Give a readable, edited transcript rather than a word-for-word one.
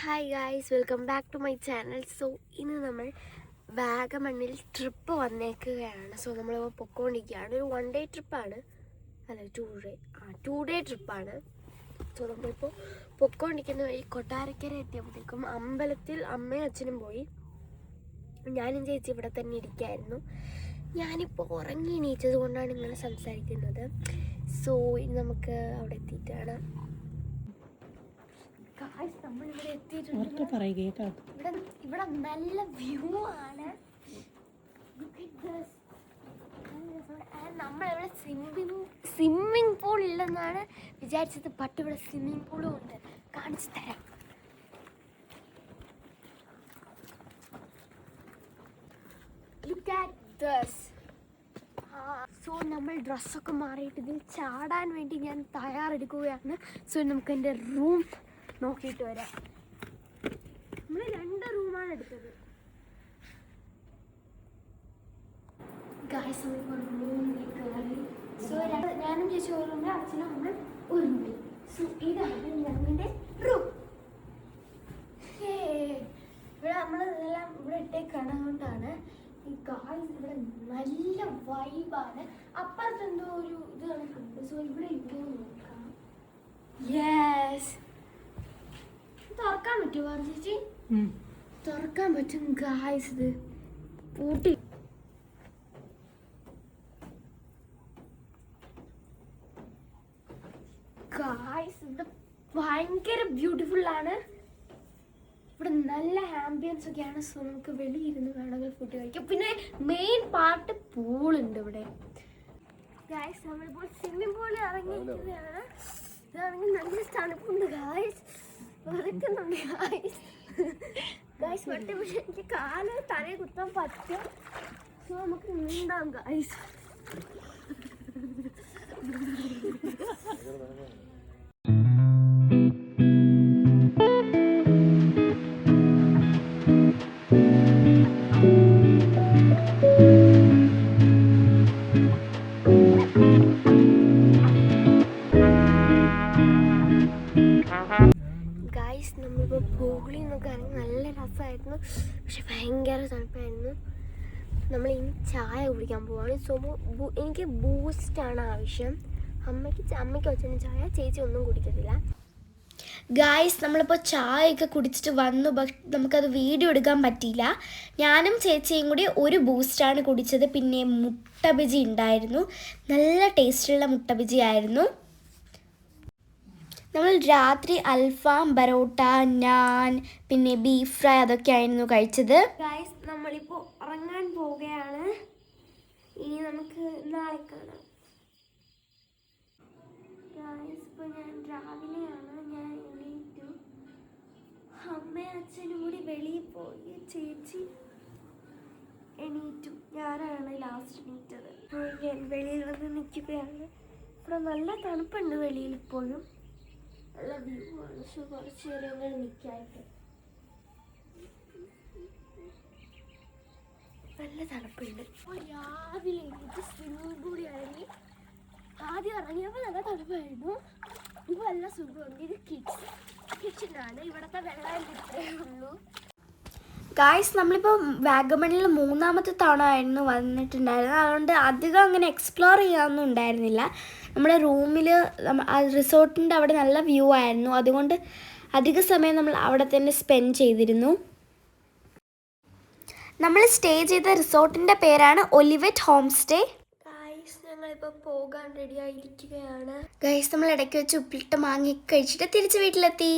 Hi guys, welcome back to my channel. So ഇന്ന് നമ്മൾ വാഗമണ്ണിൽ trip വന്നേക്കുകയാണ്. So നമ്മളിപ്പോൾ പൊയ്ക്കൊണ്ടിരിക്കുകയാണ്. ഒരു 1 ഡേ ട്രിപ്പാണ്, അല്ല 2 ഡേ ട്രിപ്പാണ്. സോ നമ്മളിപ്പോൾ പൊയ്ക്കൊണ്ടിരിക്കുന്ന വഴി കൊട്ടാരക്കര എത്തിയപ്പോഴത്തേക്കും അമ്പലത്തിൽ അമ്മയും അച്ഛനും പോയി. ഞാനും ചേച്ചി ഇവിടെ തന്നെ ഇരിക്കുകയായിരുന്നു. ഞാനിപ്പോൾ ഉറങ്ങി എണീറ്റത് കൊണ്ടാണ് ഇങ്ങനെ സംസാരിക്കുന്നത്. സോ ഇനി നമുക്ക് അവിടെ എത്തിയിട്ടാണ്. നമ്മളിവിടെ എത്തിയിട്ടുണ്ട്. ഇവിടെ നല്ല വ്യൂ ആണ്. നമ്മളിവിടെ സ്വിമ്മിങ് പൂൾ ഇല്ലെന്നാണ് വിചാരിച്ചത്, ബട്ട് ഇവിടെ സ്വിമ്മിങ് പൂളും ഉണ്ട്. കാണിച്ചു തരാം. Look at this. സോ നമ്മൾ ഡ്രസ്സൊക്കെ മാറിയിട്ട് ഇതിൽ ചാടാൻ വേണ്ടി ഞാൻ തയ്യാറെടുക്കുകയാണ്. സോ നമുക്ക് എൻ്റെ റൂം നോക്കിയിട്ട് വരാം. നമ്മൾ 2 റൂമാണ് എടുത്തത്. ഗായ്സ് സോ ഞാനും ചേച്ചി ഒരു റൂമിൽ, അച്ഛനും നമ്മൾ ഒരു റൂമിൽ. സോ ഇതാണ് ഞങ്ങളുടെ റൂം. ഇവിടെ നമ്മളെല്ലാം ഇവിടെ ഇട്ടേക്കാണ്. അതുകൊണ്ടാണ് ഈ ഗായ്സ് ഇവിടെ നല്ല വൈബാണ്. അപ്പുറത്ത് എന്തോ ഒരു ഇത് കണക്കുണ്ട്. സോ ഇവിടെ ഇങ്ങനെ നോക്കാം. യെസ്, തുറക്കാൻ പറ്റുമോ ചേച്ചി? തുറക്കാൻ പറ്റും ഗായ്സ്. ഇത് പൂട്ടി. ഗായ്സ് ഇത് ഭയങ്കര ബ്യൂട്ടിഫുൾ ആണ്. ഇവിടെ നല്ല ആംബിയൻസ് ഒക്കെയാണ്. സോ നമുക്ക് വെളിയിരുന്ന് വേണമെങ്കിൽ ഫുഡ് കഴിക്കാം. പിന്നെ മെയിൻ പാർട്ട് പൂളുണ്ട് ഇവിടെ. ഗായ്സ് നമ്മളിപ്പോൾ സ്വിമ്മിംഗ് പൂളിൽ ഇറങ്ങിയിരിക്കുകയാണ്. ഇതാണെങ്കിൽ നല്ല തണുപ്പുണ്ട് ഗായ്സ്. വരയ്ക്കുന്നുണ്ട് ഗായ്സ്. ഗായ്സ് പക്ഷേ എനിക്ക് കാല് തലയിൽ കുത്താൻ പറ്റും. സോ നമുക്ക് നീന്താം ഗായ്സ്. നമ്മളിപ്പോൾ പൂളിൽ നിന്നൊക്കെ ആണെങ്കിൽ നല്ല രസമായിരുന്നു, പക്ഷെ ഭയങ്കര തണുപ്പായിരുന്നു. നമ്മളിനി ചായ കുടിക്കാൻ പോവാണ്. സോ എനിക്ക് ബൂസ്റ്റാണ് ആവശ്യം. അമ്മയ്ക്ക് വെച്ചിട്ട് ചായ, ചേച്ചി ഒന്നും കുടിക്കത്തില്ല. ഗായ്സ് നമ്മളിപ്പോൾ ചായയൊക്കെ കുടിച്ചിട്ട് വന്നു, പക്ഷെ നമുക്കത് വീഡിയോ എടുക്കാൻ പറ്റിയില്ല. ഞാനും ചേച്ചിയും കൂടി ഒരു ബൂസ്റ്റാണ് കുടിച്ചത്. പിന്നെ മുട്ട ബജി ഉണ്ടായിരുന്നു, നല്ല ടേസ്റ്റുള്ള മുട്ട ബജി ആയിരുന്നു. നമ്മൾ രാത്രി അൽഫാം, ബറോട്ട, നാൻ, പിന്നെ ബീഫ് ഫ്രൈ അതൊക്കെ ആയിരുന്നു കഴിച്ചത്. ഗായ്സ് നമ്മളിപ്പോൾ ഉറങ്ങാൻ പോവുകയാണ്. ഇനി നമുക്ക് നാളെ കാണാം. ഗായ്സ് ഇപ്പോൾ ഞാൻ രാവിലെയാണ്, ഞാൻ എണീറ്റു. അമ്മയും അച്ഛനും കൂടി വെളിയിൽ പോയി. ചേച്ചി എണീറ്റു, ഞാനാണ് ലാസ്റ്റ് എണീറ്റത്. ഞാൻ വെളിയിൽ വന്ന് നിൽക്കുകയാണ്. ഇവിടെ നല്ല തണുപ്പുണ്ട് വെളിയിൽ ഇപ്പോഴും. നല്ല വ്യൂ ആണ്. സോ കുറച്ച് നേരം നിൽക്കായിട്ട് നല്ല തണുപ്പുണ്ട്. അപ്പോൾ രാവിലെ എനിക്ക് സ്വിമ്മിംഗ് പൂളിൽ ഇറങ്ങി. ആദ്യം ഇറങ്ങിയപ്പോൾ നല്ല തണുപ്പായിരുന്നു, ഇപ്പോൾ നല്ല സുഖമുണ്ട്. ഇത് കിച്ചണാണ്. ഇവിടുത്തെ വെള്ളം കിട്ടേ ഉള്ളൂ. ഗായ്സ് നമ്മളിപ്പോൾ വാഗമണിൽ 3ാമത്തെ തവണ ആയിരുന്നു വന്നിട്ടുണ്ടായിരുന്നത്. അതുകൊണ്ട് അധികം അങ്ങനെ എക്സ്പ്ലോർ ചെയ്യാനൊന്നും ഉണ്ടായിരുന്നില്ല. നമ്മുടെ റൂമിൽ റിസോർട്ടിൻ്റെ അവിടെ നല്ല വ്യൂ ആയിരുന്നു, അതുകൊണ്ട് അധിക സമയം നമ്മൾ അവിടെ തന്നെ സ്പെൻഡ് ചെയ്തിരുന്നു. നമ്മൾ സ്റ്റേ ചെയ്ത റിസോർട്ടിൻ്റെ പേരാണ് ഒലിവറ്റ് ഹോം സ്റ്റേ. ഗായ്സ് ഞങ്ങളിപ്പോൾ പോകാൻ റെഡി ആയിരിക്കുകയാണ്. ഗായ്സ് നമ്മൾ ഇടയ്ക്ക് വെച്ച് ഉപ്പിലിട്ട് മാങ്ങി കഴിച്ചിട്ട് തിരിച്ച് വീട്ടിലെത്തി.